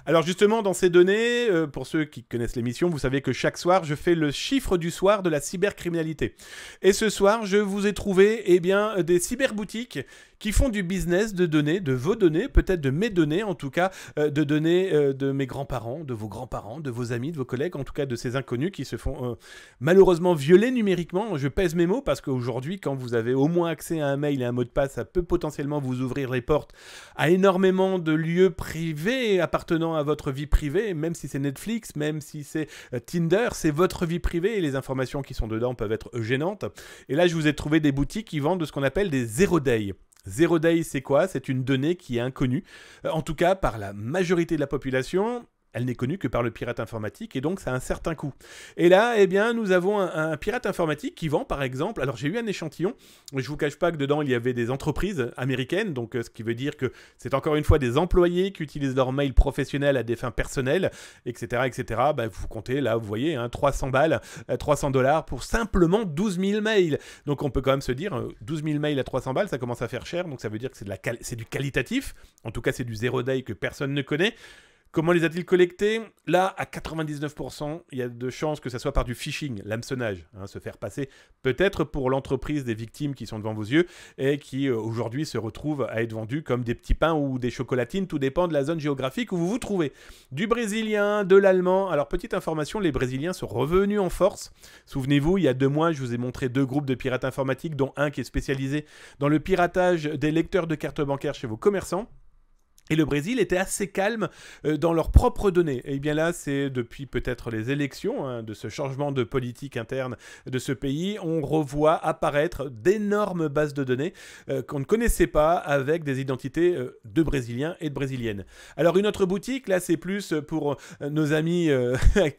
Alors justement, dans ces données, pour ceux qui connaissent l'émission, vous savez que chaque soir, je fais le chiffre du soir de la cybercriminalité. Et ce soir, je vous ai trouvé eh bien, des cyberboutiques qui font du business de données, de vos données, peut-être de mes données, en tout cas de données de mes grands-parents, de vos grands-parents, de vos amis, de vos collègues, en tout cas de ces inconnus qui se font malheureusement violer numériquement. Je pèse mes mots parce qu'aujourd'hui, quand vous avez au moins accès à un mail et un mot de passe, ça peut potentiellement vous ouvrir les portes à énormément de lieux privés appartenant à votre vie privée, même si c'est Netflix, même si c'est Tinder, c'est votre vie privée et les informations qui sont dedans peuvent être gênantes. Et là, je vous ai trouvé des boutiques qui vendent de ce qu'on appelle des zero day. Zero day, c'est quoi? C'est une donnée qui est inconnue, en tout cas par la majorité de la population. Elle n'est connue que par le pirate informatique et donc ça a un certain coût. Et là, eh bien, nous avons un pirate informatique qui vend, par exemple, alors j'ai eu un échantillon, je ne vous cache pas que dedans il y avait des entreprises américaines, donc ce qui veut dire que c'est encore une fois des employés qui utilisent leur mail professionnel à des fins personnelles, etc. etc. Bah, vous comptez, là, vous voyez, 300 balles, 300 $ pour simplement 12 000 mails. Donc on peut quand même se dire, 12 000 mails à 300 balles, ça commence à faire cher, donc ça veut dire que c'est du qualitatif, en tout cas c'est du zero day que personne ne connaît. Comment les a-t-il collectés? Là, à 99%, il y a de chances que ça soit par du phishing, l'hameçonnage, se faire passer peut-être pour l'entreprise des victimes qui sont devant vos yeux et qui aujourd'hui se retrouvent à être vendus comme des petits pains ou des chocolatines, tout dépend de la zone géographique où vous vous trouvez. Du brésilien, de l'allemand. Alors, petite information, les brésiliens sont revenus en force. Souvenez-vous, il y a 2 mois, je vous ai montré 2 groupes de pirates informatiques, dont un qui est spécialisé dans le piratage des lecteurs de cartes bancaires chez vos commerçants. Et le Brésil était assez calme dans leurs propres données. Et bien là, c'est depuis peut-être les élections, de ce changement de politique interne de ce pays, on revoit apparaître d'énormes bases de données qu'on ne connaissait pas avec des identités de Brésiliens et de Brésiliennes. Alors une autre boutique, là c'est plus pour nos amis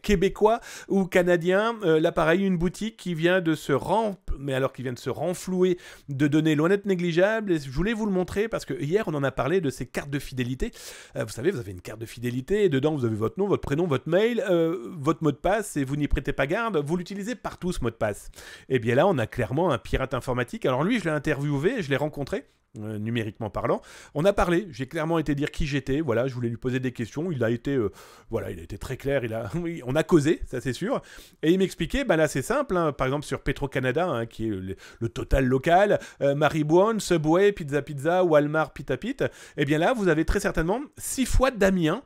québécois ou canadiens. Là pareil, une boutique qui vient de se renflouer de données loin d'être négligeables. Et je voulais vous le montrer parce que hier on en a parlé de ces cartes de fidélité. Vous savez, vous avez une carte de fidélité et dedans vous avez votre nom, votre prénom, votre mail, votre mot de passe et vous n'y prêtez pas garde, vous l'utilisez partout ce mot de passe. Et bien là on a clairement un pirate informatique. Alors lui je l'ai interviewé, je l'ai rencontré. Numériquement parlant, on a parlé, j'ai clairement été dire qui j'étais, voilà, je voulais lui poser des questions, il a été très clair, oui, on a causé, ça c'est sûr, et il m'expliquait, là c'est simple, par exemple sur Petro-Canada, qui est le total local, Maribouane, Subway, Pizza Pizza, Walmart, Pita Pit, et bien là vous avez très certainement 6 fois Damien,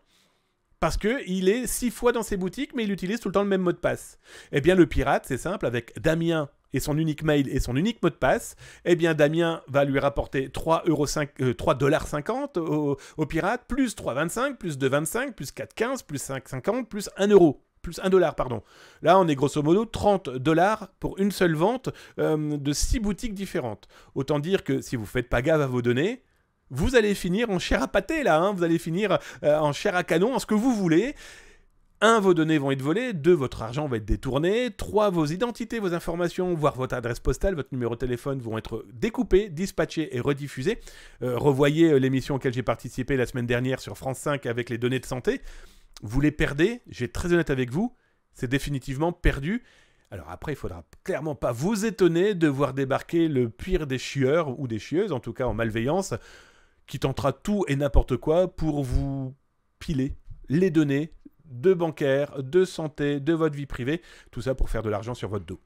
parce qu'il est 6 fois dans ses boutiques, mais il utilise tout le temps le même mot de passe. Eh bien le pirate, c'est simple, avec Damien et son unique mail et son unique mot de passe, eh bien Damien va lui rapporter 3,50 $ au pirate, plus 3,25, plus 2,25, plus 4,15, plus 5,50, plus 1 €. Plus 1 $, pardon. Là, on est grosso modo 30 $ pour une seule vente de 6 boutiques différentes. Autant dire que si vous ne faites pas gaffe à vos données, vous allez finir en chair à pâté, là. Vous allez finir en chair à canon, en ce que vous voulez. 1, vos données vont être volées. 2, votre argent va être détourné. 3, vos identités, vos informations, voire votre adresse postale, votre numéro de téléphone vont être découpés, dispatchés et rediffusés. Revoyez l'émission auquel j'ai participé la semaine dernière sur France 5 avec les données de santé. Vous les perdez, j'ai très honnête avec vous, c'est définitivement perdu. Alors après, il ne faudra clairement pas vous étonner de voir débarquer le pire des chieurs, ou des chieuses, en tout cas en malveillance, qui tentera tout et n'importe quoi pour vous piler les données de bancaire, de santé, de votre vie privée, tout ça pour faire de l'argent sur votre dos.